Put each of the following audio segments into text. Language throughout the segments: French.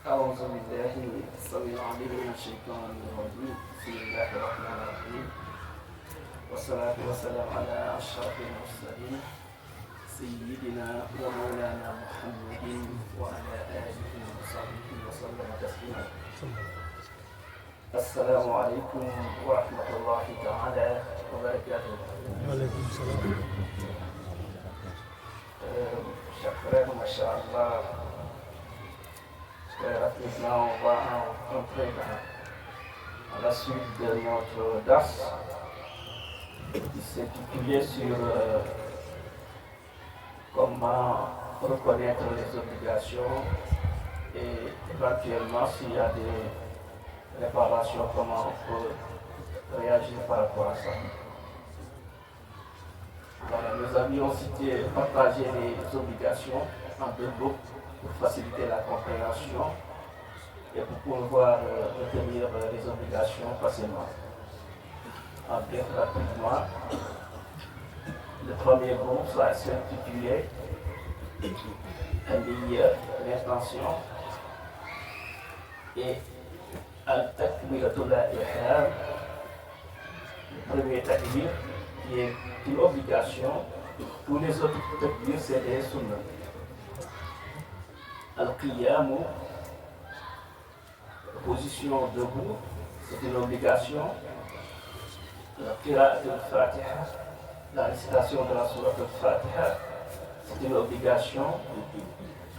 أعوذ بالله السميع العليم من الشيطان الرجيم بسم الله الرحمن الرحيم والصلاة والسلام على أشرف المرسلين سيدنا ومولانا محمد وعلى آله وصحبه وسلم تسليما. السلام عليكم ورحمة الله تعالى وبركاته. وعليكم السلام. Chers frères, Masha'Allah, maintenant on va entrer dans la suite de notre dars qui s'intitulait sur comment reconnaître les obligations et éventuellement s'il y a des réparations, comment on peut réagir par rapport à ça. Voilà, nous avions partagé les obligations en deux groupes pour faciliter la compréhension et pour pouvoir retenir les obligations facilement. En bien rapidement, le premier groupe s'intitulait l'intention et al-takbiratul ihram, le premier takbir qui est une obligation. Tous les autres takbir c'est des sunnah. Al-Qiyamu, position debout, c'est une obligation. La Qira'at al-Fatiha, la récitation de la Sourate al-Fatiha, c'est une obligation.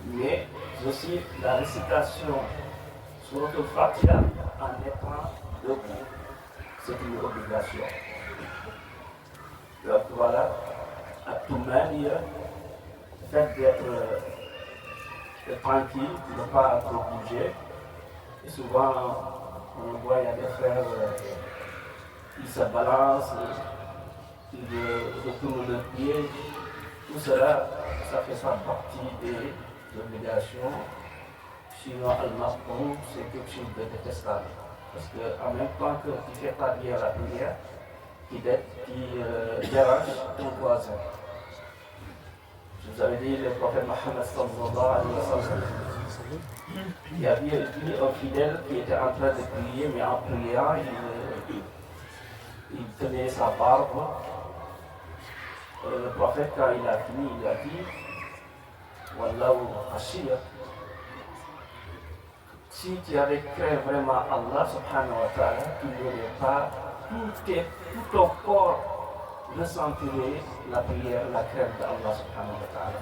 Mais aussi la récitation Sourate al-Fatiha en étant debout, c'est une obligation. Donc voilà, à tout manière, fait d'être tranquille, ne pas trop bouger. Et souvent, on voit, il y a des frères, ils se balancent, ils retournent le pied. Tout cela, ça fait pas partie des obligations. Sinon, al-maqboul, c'est quelque chose de détestable. Parce qu'en même temps que tu fais pas bien la prière, qui dérange ton voisin. Je vous avais dit le prophète Mohammed sallallahu alayhi wa sallam. Il y avait un fidèle qui était en train de prier, mais en priant, il tenait sa barbe. Le prophète, quand il a fini, il a dit Wallahu khashiyya. Si tu avais craint vraiment Allah subhanahu wa ta'ala, tu n'aurais pas tout ton corps ressentirait la prière, la crainte d'Allah subhanahu wa ta'ala.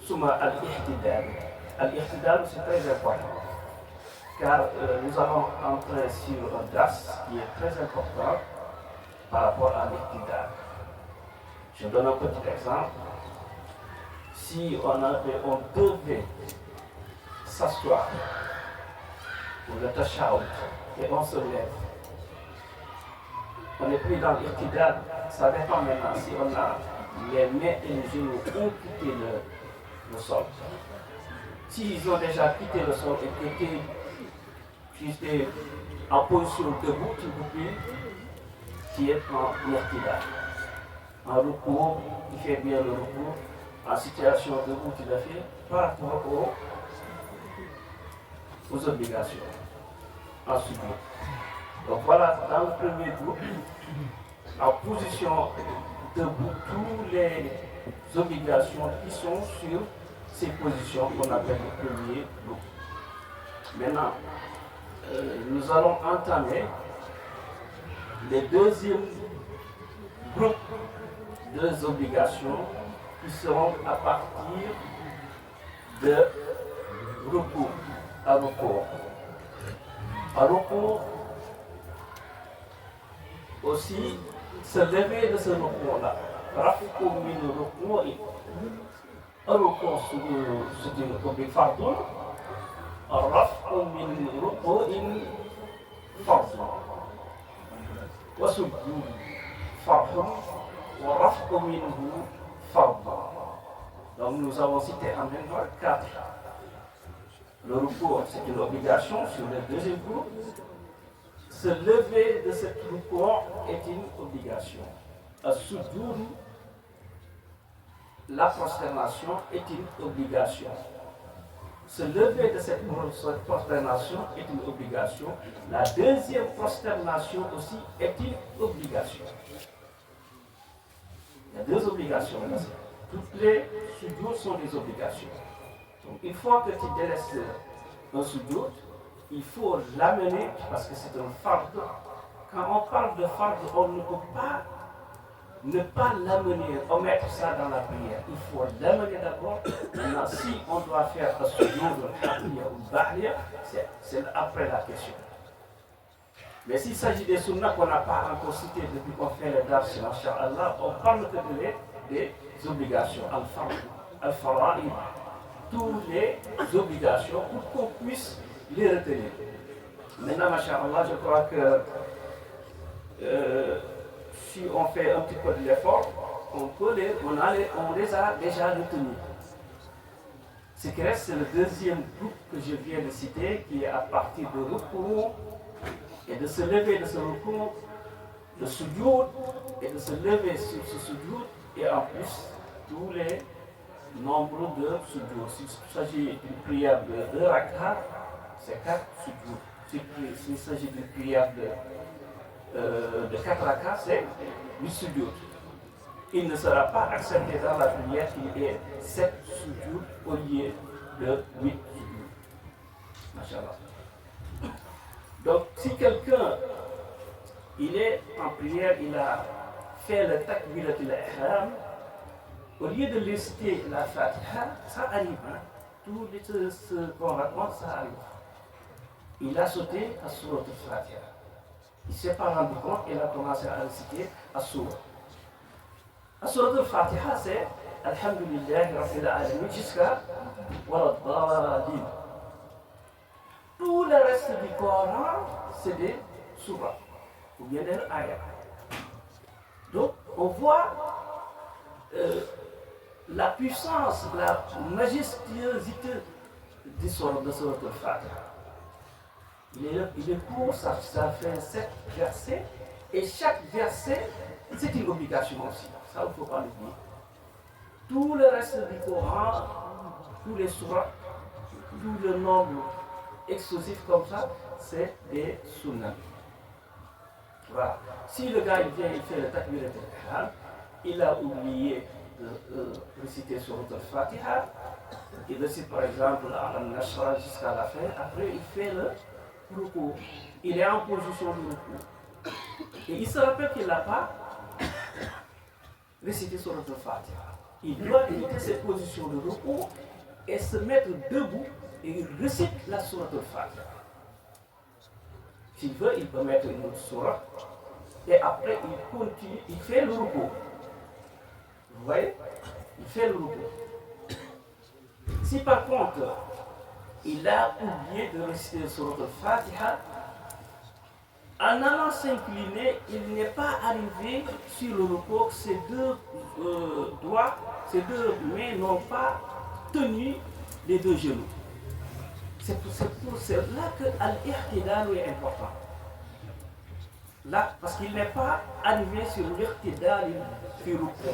Souma al-ihtidal. Al-ihtidal, c'est très important. Car nous allons entrer sur un das qui est très important par rapport à l'ihtidal. Je donne un petit exemple. Si on devait s'asseoir pour le tashahhud et on se lève, on n'est plus dans l'ihtidal. Ça dépend maintenant si on a les mains et les genoux ont quitté le sol. S'ils ont déjà quitté le sol et qui étaient en position debout, tu peux plus, qui est en ihtidal. En recours, tu fais bien le recours. En situation debout, tu le fais par rapport aux obligations. Ensuite, donc voilà, dans le premier groupe, en position debout, toutes les obligations qui sont sur ces positions qu'on appelle le premier groupe. Maintenant, nous allons entamer le deuxième groupe de obligations qui seront à partir de recours à recours. À recours, aussi, se lever de ce recours-là. Rafiqou min ruku'i. Un recours, c'est une obligation fardun. Rafiqou min ruku'in fardun. Wa sujud fardun. Wa rafiqou minhu fardun. Donc nous avons cité en même temps 4. Le recours, c'est une obligation sur le deuxième groupe. Se lever de cette recours est une obligation. As-sujoud, la prosternation est une obligation. se lever de cette prosternation est une obligation. La deuxième prosternation aussi est une obligation. Il y a deux obligations là. Toutes les sujouds sont des obligations. Donc une fois que tu délaisses un sujoud, il faut l'amener parce que c'est un fard. Quand on parle de fard, on ne peut pas ne pas l'amener, omettre ça dans la prière. Il faut l'amener d'abord. Maintenant, si on doit faire un sujoud, ou bahliya, c'est après la question. Mais s'il s'agit des sunnahs qu'on n'a pas encore cités depuis qu'on fait les dars, Inch'Allah, on parle que des obligations, al-fara'id, toutes les obligations pour qu'on puisse les retenir. Maintenant, Masha'Allah, je crois que si on fait un petit peu de l'effort, on les a déjà retenus. Ce qui reste, c'est le deuxième groupe que je viens de citer, qui est à partir de recours et de se lever de ce recours, de sujoud, et de se lever sur ce sujoud, et en plus, tous les nombres de sujoud. S'il s'agit d'une prière de 2 rak'ah, c'est 4 sujoud. S'il s'agit d'une prière de 4 rak'ah, c'est 8 sujoud. Il ne sera pas accepté dans la prière qu'il y ait 7 sujoud au lieu de 8 sujoud. Masha'Allah. Donc, si quelqu'un, il est en prière, il a fait le takbiratul ihram, au lieu de réciter la Fatiha, ça arrive. Hein? Tout ce qu'on raconte, ça arrive. Il a sauté à Surat al-Fatiha. Il ne s'est pas rendu compte, il a commencé à réciter à Surat. À Surat al-Fatiha, c'est Alhamdulillah, Rabbil Alamin, jusqu'à Waladhalin. Tout le reste du Coran, c'est des surahs, ou bien des ayats. Donc, on voit la puissance, la majestuosité du Surat al-Fatiha. Il est court, ça fait 7 versets, et chaque verset, c'est une obligation aussi. Ça, il ne faut pas l'oublier. Tout le reste du Coran, tous les surahs, tout le nombre explosif comme ça, c'est des sunnahs. Voilà. Si le gars il vient, il fait le takbiratul ihram, il a oublié de réciter sur le Fatiha, il récite par exemple Al-Nashra jusqu'à la fin, après il fait le ruku. Il est en position de ruku. Et il se rappelle qu'il n'a pas récité sur le Fatiha. Il doit quitter cette position de ruku et se mettre debout et il récite la sourate al-Fatiha. S'il veut, il peut mettre une autre sourate et après il continue, il fait le ruku. Vous voyez? Il fait le ruku. Si par contre, il a oublié de réciter la sourate al-Fatiha, en allant s'incliner, il n'est pas arrivé sur le ruku, ses deux doigts, ses deux mains n'ont pas tenu les deux genoux. C'est là que l'Ihtidal est important. Là, parce qu'il n'est pas arrivé sur l'Ihtidal sur ruku.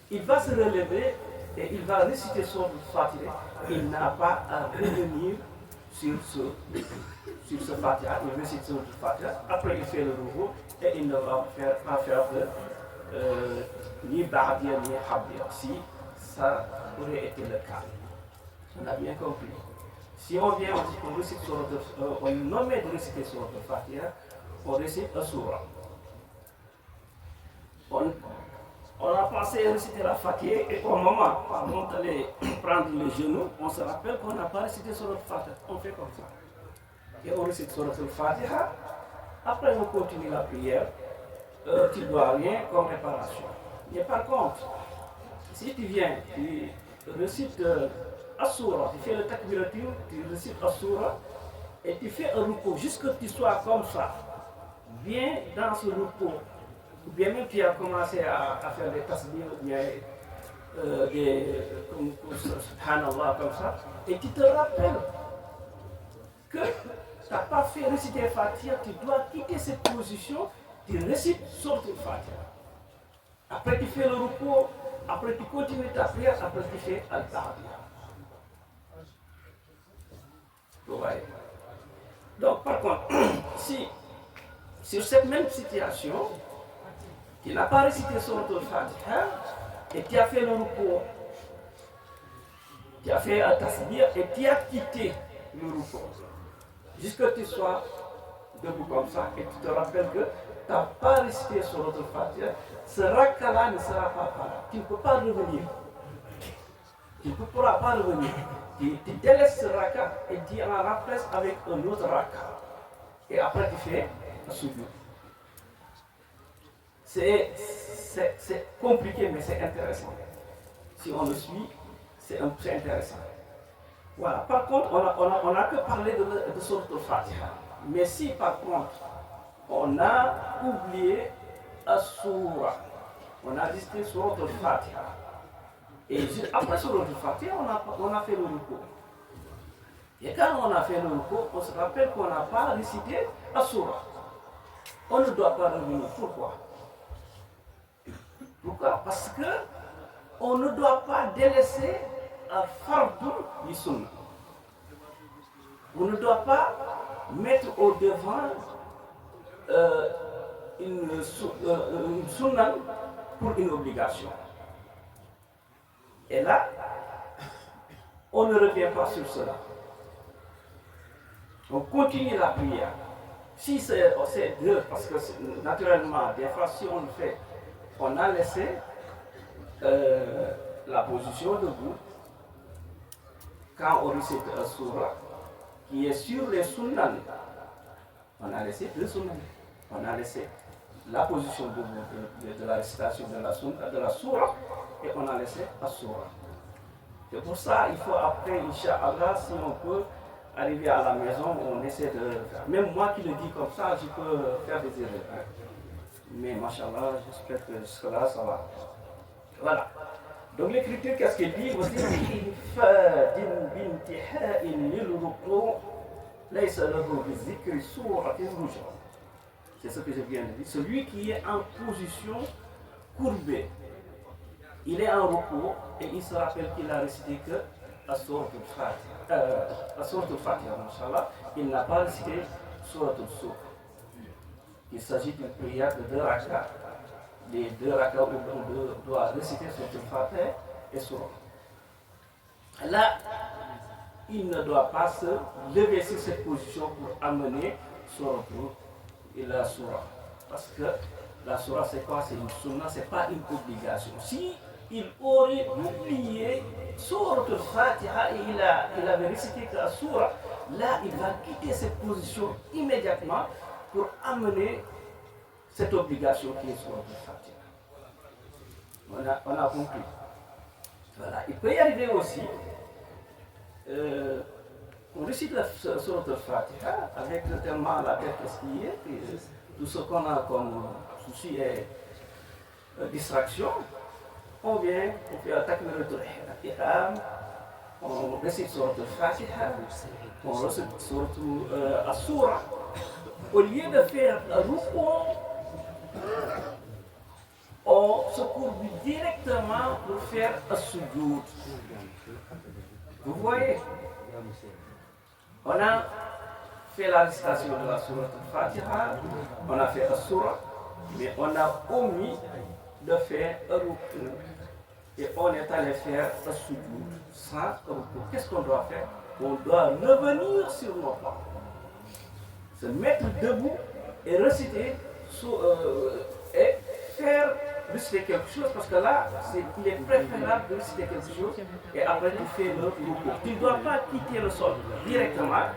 Il va se relever et il va réciter son Fatiha. Il n'a pas à revenir sur ce Fatiha. Il récite son Fatiha. Après, il fait le ruku et il ne va pas faire ni Ba'diya ni Habdiya. Si ça aurait été le cas. On a bien compris. Si on vient, on récite on nomme de réciter sur le Fatiha, on récite un surah. On a pensé réciter la Fatiha et au moment où on allait prendre les genoux, on se rappelle qu'on n'a pas récité sur le Fatiha. On fait comme ça. Et on récite sur le Fatiha. Après, on continue la prière. Tu ne dois rien comme réparation. Mais par contre, si tu viens, tu récites As-Surah, tu fais le takbiratul, tu récites As-Surah et tu fais un ruku jusqu'à ce que tu sois comme ça. Viens dans ce ruku. Ou bien même tu as commencé à faire des tasbih ou bien des subhanallah comme ça, et tu te rappelles que tu n'as pas fait réciter Fatiha, tu dois quitter cette position, tu récites sur le Fatiha. Après tu fais le ruku, après tu continues ta prière, après tu fais Al-Tahiyya. Vous voyez. Donc, par contre, si sur cette même situation, tu n'as pas récité sur le Fatiha et tu as fait le recours, tu as fait un tasbih et tu as quitté le recours, jusqu'à ce que tu sois debout comme ça et tu te rappelles que tu n'as pas récité sur le Fatiha, ce raka-là ne sera pas là. Tu ne peux pas revenir. Tu ne pourras pas revenir. Tu délaisses ce raka et tu en remplaces avec un autre raka. Et après tu fais un sujoud. C'est compliqué, mais c'est intéressant. Si on le suit, c'est intéressant. Voilà. Par contre, on n'a que parlé de Sourate al-Fatiha. Mais si par contre, on a oublié As-Surah, on a listé Sourate al-Fatiha. Et après Sourate al-Fatiha, on a fait le recours. Et quand on a fait le recours, on se rappelle qu'on n'a pas récité As-Surah. On ne doit pas revenir. Pourquoi? Pourquoi? Parce que on ne doit pas délaisser un fardu du sunna. On ne doit pas mettre au devant une sunna pour une obligation. Et là, on ne revient pas sur cela. On continue la prière. Si c'est deux, parce que naturellement, des fois, si on le fait, on a laissé la position debout quand on récite un surah qui est sur les sunnah. On a laissé deux sunnah. On a laissé la position debout de la récitation de la surah et on a laissé la surah. C'est pour ça il faut après, Inch'Allah, si on peut arriver à la maison, on essaie de faire. Même moi qui le dis comme ça, je peux faire des erreurs. Mais machallah, j'espère que jusque-là, ça va. Voilà. Donc l'écriture, qu'est-ce qu'elle dit? C'est ce que je viens de dire. Celui qui est en position courbée, il est en repos et il se rappelle qu'il a récité que la sourate al-Fatiha, machallah, il n'a pas récité sourate al-Surah. Il s'agit d'une prière de 2 rakas. Les 2 rakas où on doit réciter sourate al-Fatiha et Surah. Là, il ne doit pas se lever sur cette position pour amener sourate et la Surah. Parce que la Surah, c'est quoi? C'est une sunna, c'est pas une obligation. Si il aurait oublié Sourate al-Fatiha et il avait récité que la Surah, là, il va quitter cette position immédiatement pour amener cette obligation qui est Sourate al-Fatiha. On a compris. Voilà. Il peut y arriver aussi, on récite la Sourate al-Fatiha avec tellement la tête qui est, tout ce qu'on a comme souci est distraction. On vient, on fait un takbiratul ihram, on récite Sourate al-Fatiha, on récite Sourate al-Surah. Au lieu de faire un rukû, on se courbe directement pour faire un sujoud. Vous voyez? On a fait la récitation de la Sourate al-Fatiha, on a fait un surah, mais on a omis de faire un rukû. Et on est allé faire un sujoud sans rukû. Qu'est-ce qu'on doit faire? On doit revenir sur nos pas. Se mettre debout et réciter et faire réciter quelque chose, parce que là, il est préférable de réciter quelque chose et après tu fais le rukû. Tu ne dois pas quitter le sol directement.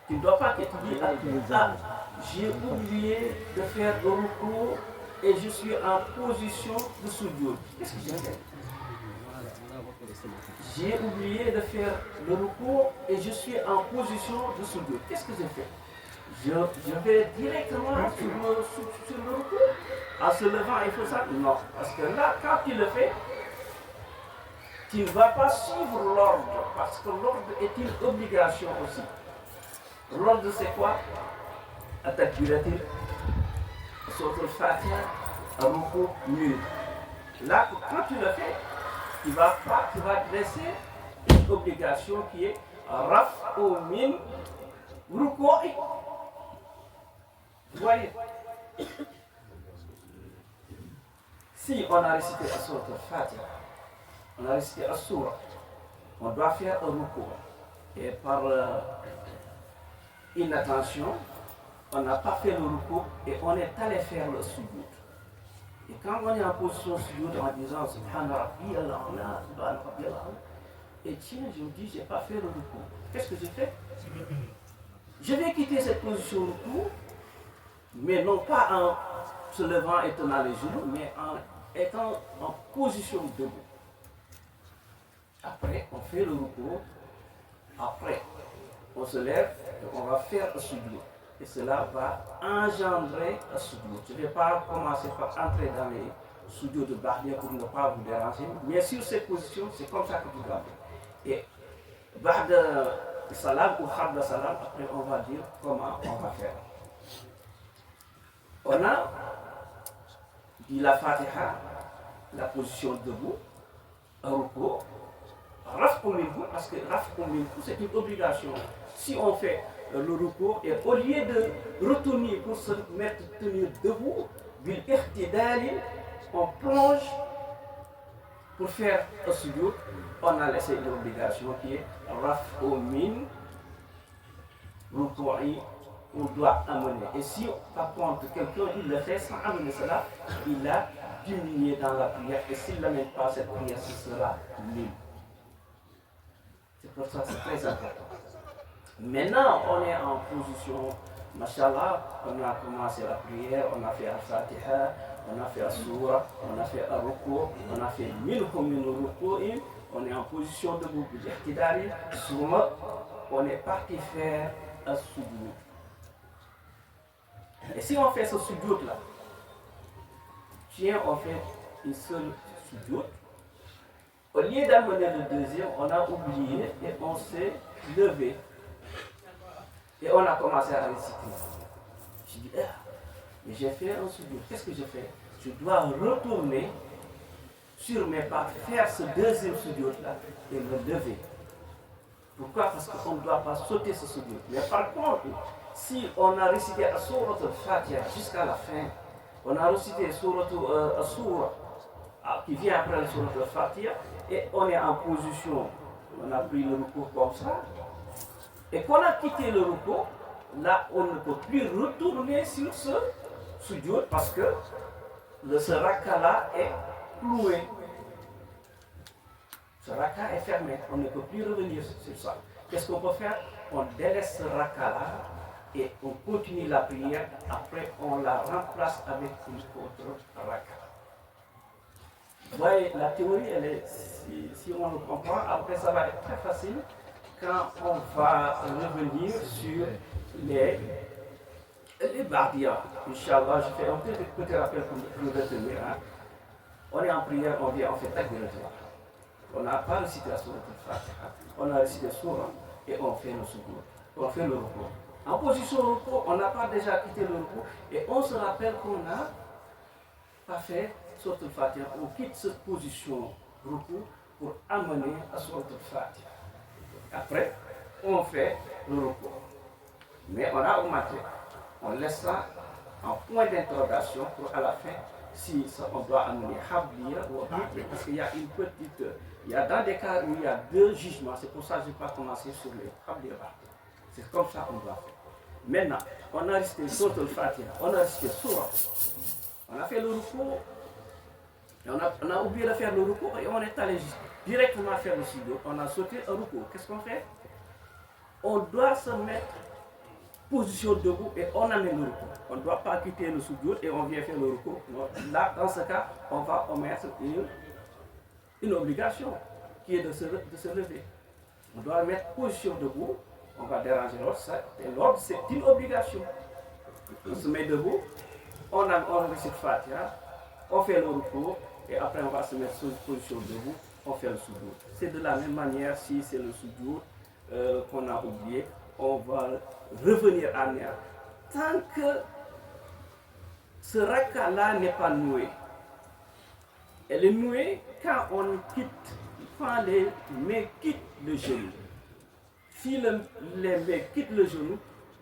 Tu ne dois pas quitter. Tu dis, j'ai oublié de faire le rukû et je suis en position de sujoud. Qu'est-ce que j'ai fait? J'ai oublié de faire le rukû et je suis en position de sujoud. Qu'est-ce que j'ai fait? Je vais directement sur le rukû. En se levant, il faut ça? Non. Parce que là, quand tu le fais, tu ne vas pas suivre l'ordre. Parce que l'ordre est une obligation aussi. L'ordre, c'est quoi? At-takbiratul Sourate al-Fatiha, rukû, nul. Là, quand tu le fais, tu vas dresser une obligation qui est raf'u min ruku'i. Vous voyez, si on a récité la sourate al-Fatiha, on a récité la sourate, on doit faire un ruku'. Et par inattention, on n'a pas fait le ruku' et on est allé faire le sujoud. Et quand on est en position sujoud en disant Subhana Rabbiyal A'la, Subhana Rabbiyal A'la, et tiens, je me dis, j'ai pas fait le ruku'. Qu'est-ce que j'ai fait? Je vais quitter cette position ruku', mais non pas en se levant et tenant les genoux, mais en étant en position debout. Après, on fait le ruku'. Après, on se lève et on va faire un sujoud. Et cela va engendrer un sujoud. Je ne vais pas commencer par entrer dans les sujouds de Ba'diya pour ne pas vous déranger. Mais sur cette position, c'est comme ça que tu dois faire. Et Ba'da salam ou Khabda salam, après on va dire comment on va faire. On a dit la Fatiha, la position debout, un ruku'. Raf'u minhu, parce que raf'u minhu, c'est une obligation. Si on fait le ruku' et au lieu de retourner pour se mettre tenir debout, bil ihtidal, on plonge pour faire un sujoud, on a laissé une obligation qui est raf'u min ruku'i, on doit amener. Et si par contre quelqu'un il le fait sans amener cela, il a diminué dans la prière et s'il n'amène pas cette prière, ce sera nul. C'est pour ça que c'est très important. Maintenant, on est en position, mashallah, on a commencé la prière, on a fait la Fatiha, on a fait la Soura, on a fait un ruku', on a fait minhum min ruku'in, on est en position debout pour ihtidari, souvent, on est parti faire un sujoud. Et si on fait ce sujoud là, tiens, on fait une seule sujoud. Au lieu d'amener le deuxième, on a oublié et on s'est levé. Et on a commencé à réciter. Je dis, mais j'ai fait un sujoud. Qu'est-ce que j'ai fait? Je dois retourner sur mes pas, faire ce deuxième sujoud là et me lever. Pourquoi? Parce qu'on ne doit pas sauter ce sujoud. Mais par contre, si on a récité la sourate al-Fatiha jusqu'à la fin, on a récité sourate al-Soura qui vient après la sourate al-Fatiha, et on est en position, on a pris le ruku' comme ça, et qu'on a quitté le ruku', là on ne peut plus retourner sur ce sujoud parce que ce raka là est cloué. Ce raka est fermé, on ne peut plus revenir sur ça. Qu'est-ce qu'on peut faire? On délaisse ce raka là et on continue la prière, après on la remplace avec une autre raka. Vous voyez, la théorie, elle est, si on le comprend, après ça va être très facile quand on va revenir sur les Ba'diya. Inch'Allah, je fais un petit rappel pour nous retenir. Hein. On est en prière, on vient, on fait takbiratul. On n'a pas récité la sourate al-Fatiha, on a récité Soura et on fait le sujoud, on fait le ruku'. En position ruku', on n'a pas déjà quitté le ruku' et on se rappelle qu'on n'a pas fait sourate al-Fatiha. On quitte cette position ruku' pour amener à sourate al-Fatiha. Après, on fait le ruku'. Mais on a augmenté. On laisse ça en point d'interrogation pour à la fin si ça, on doit amener Habdiya ou Ba'diya. Parce qu'il y a une petite. Il y a dans des cas où il y a deux jugements. C'est pour ça que je n'ai pas commencé sur les Habdiya et Ba'diya. C'est comme ça qu'on doit faire. Maintenant, on a récité sourate al-Fatiha, on a récité Soura. On a fait le ruku'. On a oublié de faire le ruku' et on est allé directement faire le sujoud. On a sauté un ruku'. Qu'est-ce qu'on fait? On doit se mettre position debout et on amène le ruku'. On ne doit pas quitter le sujoud et on vient faire le ruku'. Là, dans ce cas, on va omettre une obligation qui est de se lever. On doit mettre position debout, on va déranger l'autre. Et l'autre, c'est une obligation. On se met debout, on récite Fatiha, on fait le ruku' et après on va se mettre sur position debout, on fait le sujoud. C'est de la même manière si c'est le sujoud qu'on a oublié, on va revenir en arrière. Tant que ce raka-là n'est pas noué. Elle est nouée quand on quitte, quand les mains quittent le genou. Si les mains quittent le genou,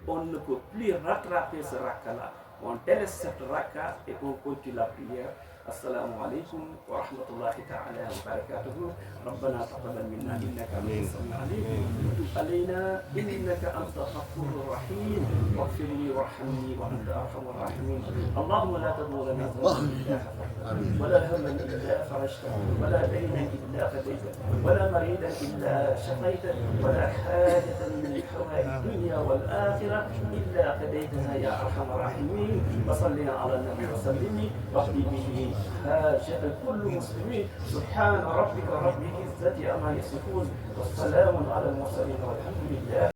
on ne peut plus rattraper ce raka-là. On délaisse cette raka et on continue la prière. السلام عليكم ورحمة الله تعالى وبركاته. ربنا تقبل منا إنك أنت السميع العليم وتب علينا إنك أنت الغفور الرحيم واغفر لي وارحمني وأنت أرحم الراحمين. اللهم لا تدع لنا ذنبا إلا غفرته ولا هما إلا فرجته ولا دينا إلا قضيته ولا مريدا إلا شفيته ولا حاجة من حوائج الدنيا والآخرة إلا قضيتها يا أرحم الراحمين. وصل على النبي وسلم واقضي به حاجة كل مسلمين. سبحان ربك رب العزة عما يصفون والسلام على المرسلين والحمد لله.